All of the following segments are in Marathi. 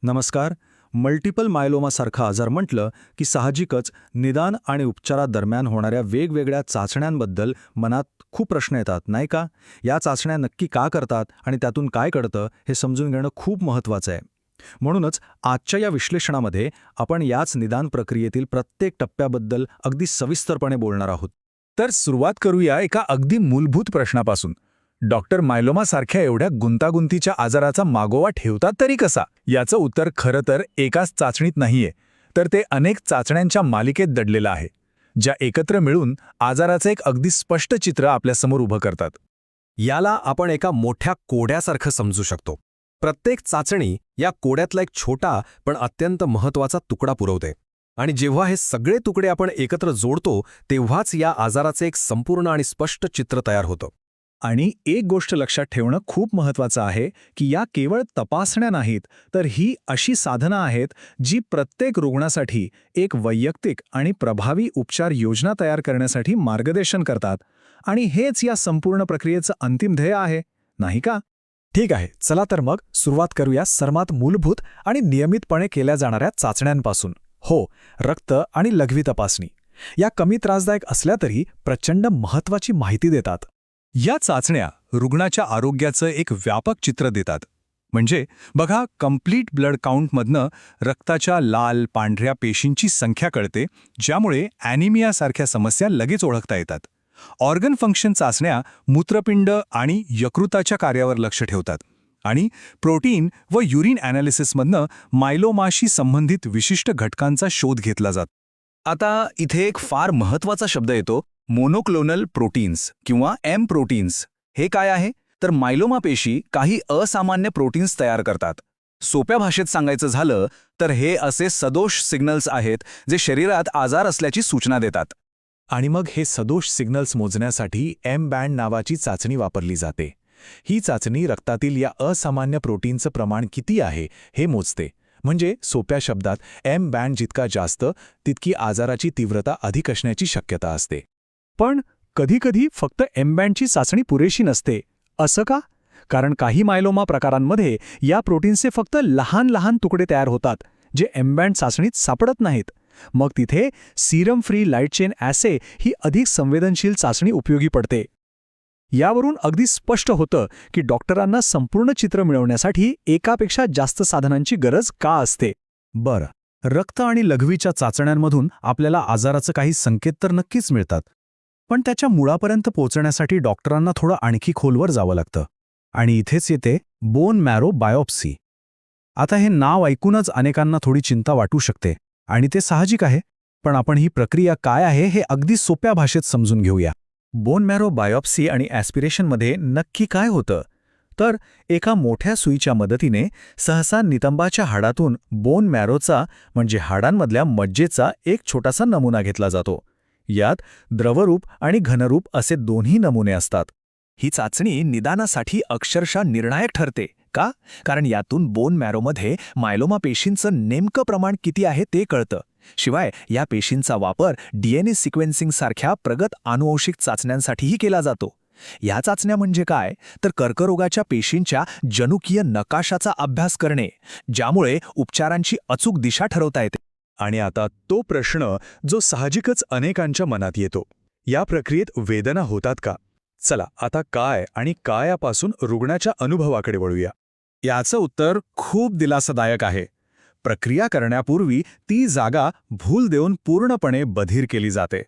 नमस्कार. मल्टिपल मायलोमासारखा आजार म्हटलं की साहजिकच निदान आणि उपचारादरम्यान होणाऱ्या वेगवेगळ्या चाचण्यांबद्दल मनात खूप प्रश्न येतात, नाही का? या चाचण्या नक्की का करतात आणि त्यातून काय कळतं हे समजून घेणं खूप महत्त्वाचं आहे. म्हणूनच आजच्या या विश्लेषणामध्ये आपण याच निदान प्रक्रियेतील प्रत्येक टप्प्याबद्दल अगदी सविस्तरपणे बोलणार आहोत. तर सुरुवात करूया एका अगदी मूलभूत प्रश्नापासून. डॉक्टर मायलोमासारख्या एवढ्या गुंतागुंतीच्या आजाराचा मागोवा ठेवतात तरी कसा? याचं उत्तर खरं तर एकाच चाचणीत नाहीये, तर ते अनेक चाचण्यांच्या मालिकेत दडलेलं आहे, ज्या एकत्र मिळून आजाराचं एक अगदी स्पष्ट चित्र आपल्यासमोर उभं करतात. याला आपण एका मोठ्या कोड्यासारखं समजू शकतो. प्रत्येक चाचणी या कोड्यातला एक छोटा पण अत्यंत महत्त्वाचा तुकडा पुरवते, आणि जेव्हा हे सगळे तुकडे आपण एकत्र जोडतो तेव्हाच या आजाराचे एक संपूर्ण आणि स्पष्ट चित्र तयार होतं. आणि एक गोष्ट लक्षात ठेवणं खूप महत्त्वाचं आहे की या केवळ तपासण्या नाहीत, तर ही अशी साधनं आहेत जी प्रत्येक रुग्णासाठी एक वैयक्तिक आणि प्रभावी उपचार योजना तयार करण्यासाठी मार्गदर्शन करतात. आणि हेच या संपूर्ण प्रक्रियेचं अंतिम ध्येय आहे, नाही का? ठीक आहे, चला तर मग सुरुवात करूया सर्वात मूलभूत आणि नियमितपणे केल्या जाणाऱ्या चाचण्यांपासून. हो, रक्त आणि लघवी तपासणी. या कमी त्रासदायक असल्या तरी प्रचंड महत्त्वाची माहिती देतात. या चाचण्या रुग्णाच्या आरोग्याचं एक व्यापक चित्र देतात. म्हणजे बघा, कंप्लीट ब्लड काउंटमधनं रक्ताच्या लाल पांढऱ्या पेशींची संख्या कळते, ज्यामुळे ॲनिमियासारख्या समस्या लगेच ओळखता येतात. ऑर्गन फंक्शन चाचण्या मूत्रपिंड आणि यकृताच्या कार्यावर लक्ष ठेवतात. आणि प्रोटीन व युरिन ॲनालिसिसमधनं मायलोमाशी संबंधित विशिष्ट घटकांचा शोध घेतला जातो. आता इथे एक फार महत्त्वाचा शब्द येतो, मोनोक्लोनल प्रोटीन्स किंवा एम प्रोटीन्स. हे काय आहे? तर मायलोमा पेशी काही असामान्य प्रोटीन्स तयार करतात. सोप्या भाषेत सांगायचं झालं तर हे असे सदोष सिग्नल्स आहेत जे शरीरात आजार असल्याची सूचना देतात. आणि मग हे सदोष सिग्नल्स मोजण्यासाठी एम बँड नावाची चाचणी वापरली जाते. ही चाचणी रक्तातील या असामान्य प्रोटीनचं प्रमाण किती आहे हे मोजते. म्हणजे सोप्या शब्दात, एम बँड जितका जास्त तितकी आजाराची तीव्रता अधिक असण्याची शक्यता असते. पण कधीकधी फक्त एम बँडची चाचणी पुरेशी नसते. असं का? कारण काही मायलोमा प्रकारांमध्ये या प्रोटीन्सचे फक्त लहान लहान तुकडे तयार होतात, जे एम बँड चाचणीत सापडत नाहीत. मग तिथे सीरम फ्री लाईट चेन ॲसे ही अधिक संवेदनशील चाचणी उपयोगी पडते. यावरून अगदी स्पष्ट होतं की डॉक्टरांना संपूर्ण चित्र मिळवण्यासाठी एकापेक्षा जास्त साधनांची गरज का असते. बरं, रक्त आणि लघवीच्या चाचण्यांमधून आपल्याला आजाराचं काही संकेत तर नक्कीच मिळतात. पण त्याच्या मुळापर्यंत पोहोचण्यासाठी डॉक्टरांना थोडं आणखी खोलवर जावं लागतं. आणि इथेच येते बोन मॅरो बायोप्सी. आता हे नाव ऐकूनच अनेकांना थोडी चिंता वाटू शकते, आणि ते साहजिक आहे. पण आपण ही प्रक्रिया काय आहे हे अगदी सोप्या भाषेत समजून घेऊया. बोन मॅरो बायोप्सी आणि ॲस्पिरेशनमध्ये नक्की काय होतं? तर एका मोठ्या सुईच्या मदतीने सहसा नितंबाच्या हाडातून बोन मॅरोचा म्हणजे हाडांमधल्या मज्जेचा एक छोटासा नमुना घेतला जातो. यात द्रवरूप आणि घनरूप असे दोन्ही नमुने असतात. ही चाचणी निदानासाठी अक्षरशः निर्णायक ठरते. का? कारण यातून बोन मॅरोमध्ये मायलोमा पेशींचं नेमकं प्रमाण किती आहे ते कळतं. शिवाय या पेशींचा वापर DNA सिक्वेन्सिंग सारख्या प्रगत आनुवंशिक चाचण्यांसाठीही केला जातो. या चाचण्या म्हणजे काय? तर कर्करोगाच्या पेशींच्या जनुकीय नकाशाचा अभ्यास करणे, ज्यामुळे उपचारांची अचूक दिशा ठरवता येते. आणि आता तो प्रश्न जो साहजिकच अनेकांच्या मनात येतो, या प्रक्रियेत वेदना होतात का? चला आता काय आणि कायापासून रुग्णाच्या अनुभवाकडे वळूया. याचं उत्तर खूप दिलासादायक आहे. प्रक्रिया करण्यापूर्वी ती जागा भूल देऊन पूर्णपणे बधीर केली जाते.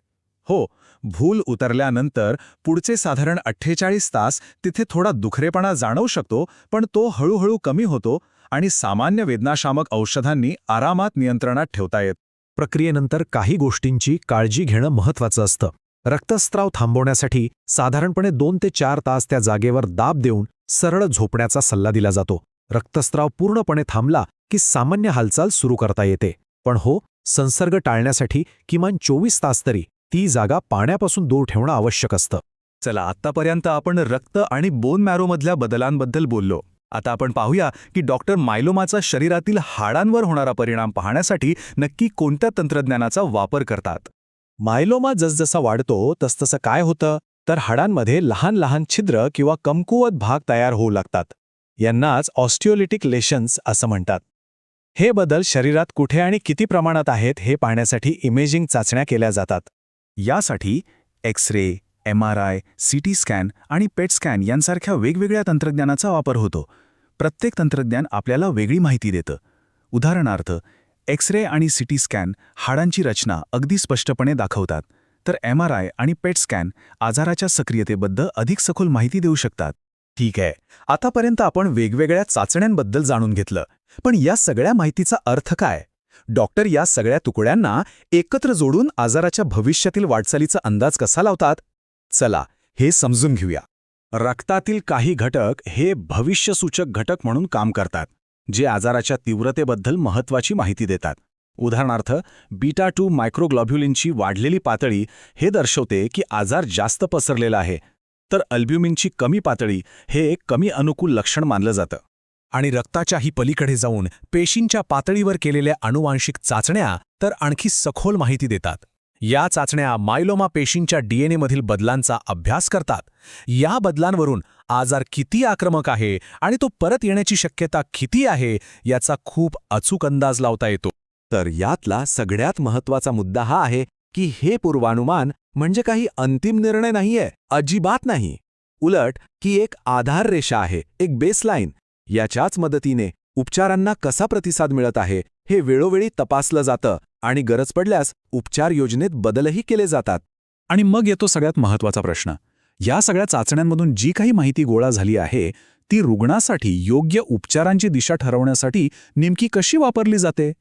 हो, भूल उतरल्यानंतर पुढचे साधारण 48 तास तिथे थोडा दुखरेपणा जाणवू शकतो, पण तो हळूहळू कमी होतो आणि सामान्य वेदनाशामक औषधांनी आरामात नियंत्रणात ठेवता येत. प्रक्रियेनंतर काही गोष्टींची काळजी घेणं महत्त्वाचं असतं. रक्तस्राव थांबवण्यासाठी साधारणपणे 2 ते 4 तास त्या जागेवर दाब देऊन सरळ झोपण्याचा सल्ला दिला जातो. रक्तस्राव पूर्णपणे थांबला की सामान्य हालचाल सुरू करता येते. पण हो, संसर्ग टाळण्यासाठी किमान 24 तास तरी ती जागा पाण्यापासून दूर ठेवणं आवश्यक असतं. चला, आत्तापर्यंत आपण रक्त आणि बोन मॅरोमधल्या बदलांबद्दल बोललो. आता आपण पाहूया की डॉक्टर मायलोमाचा शरीरातील हाडांवर होणारा परिणाम पाहण्यासाठी नक्की कोणत्या तंत्रज्ञानाचा वापर करतात. मायलोमा जसजसा वाढतो तसतसं काय होतं, तर हाडांमध्ये लहान लहान छिद्र किंवा कमकुवत भाग तयार होऊ लागतात. यांनाच ऑस्टिओलिटिक लेशन्स असं म्हणतात. हे बदल शरीरात कुठे आणि किती प्रमाणात आहेत हे पाहण्यासाठी इमेजिंग चाचण्या केल्या जातात. यासाठी एक्स-रे, MRI, CT स्कॅन आणि पेट स्कॅन यांसारख्या वेगवेगळ्या तंत्रज्ञानाचा वापर होतो. प्रत्येक तंत्रज्ञान आपल्याला वेगळी माहिती देतं. उदाहरणार्थ, एक्स-रे आणि CT स्कॅन हाडांची रचना अगदी स्पष्टपणे दाखवतात, तर MRI आणि पेट स्कॅन आजाराच्या सक्रियतेबद्दल अधिक सखोल माहिती देऊ शकतात. ठीक आहे, आतापर्यंत आपण वेगवेगळ्या चाचण्यांबद्दल जाणून घेतलं. पण या सगळ्या माहितीचा अर्थ काय? डॉक्टर या सगळ्या तुकड्यांना एकत्र जोडून आजाराच्या भविष्यातील वाटचालीचा अंदाज कसा लावतात? चला, हे समजून घेऊया. रक्तातील काही घटक हे भविष्यसूचक घटक म्हणून काम करतात, जे आजाराच्या तीव्रतेबद्दल महत्त्वाची माहिती देतात. उदाहरणार्थ, बीटा-2 मायक्रोग्लोब्युलिनची वाढलेली पातळी हे दर्शवते की आजार जास्त पसरलेला आहे, तर अल्ब्युमिनची कमी पातळी हे एक कमी अनुकूल लक्षण मानलं जातं. आणि रक्ताच्याही पलीकडे जाऊन पेशींच्या पातळीवर केलेल्या आनुवांशिक चाचण्या तर आणखी सखोल माहिती देतात. या चाचण्या मायलोमा पेशींच्या DNA-मधील बदलांचा अभ्यास करतात. या बदलांवरून आजार किती आक्रमक आहे आणि तो परत येण्याची शक्यता किती आहे याचा खूप अचूक अंदाज लावता येतो. तर यातला सगळ्यात महत्त्वाचा मुद्दा हा आहे की हे पूर्वानुमान म्हणजे काही अंतिम निर्णय नाहीये, अजिबात नाही. उलट की एक आधार रेषा आहे, एक बेसलाईन. याच्याच मदतीने उपचारांना कसा प्रतिसाद मिळत आहे हे वेळोवेळी तपासलं जातं आणि गरज पडल्यास उपचार योजनेत बदलही केले जातात. आणि मग येतो सगळ्यात महत्त्वाचा प्रश्न. या सगळ्या चाचण्यांमधून जी काही माहिती गोळा झाली आहे ती रुग्णासाठी योग्य उपचारांची दिशा ठरवण्यासाठी नेमकी कशी वापरली जाते?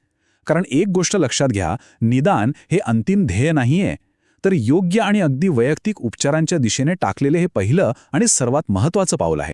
कारण एक गोष्ट लक्षात घ्या, निदान हे अंतिम ध्येय नाहीये, तर योग्य आणि अगदी वैयक्तिक उपचारांच्या दिशेने टाकलेले हे पहिलं आणि सर्वात महत्त्वाचं पाऊल आहे.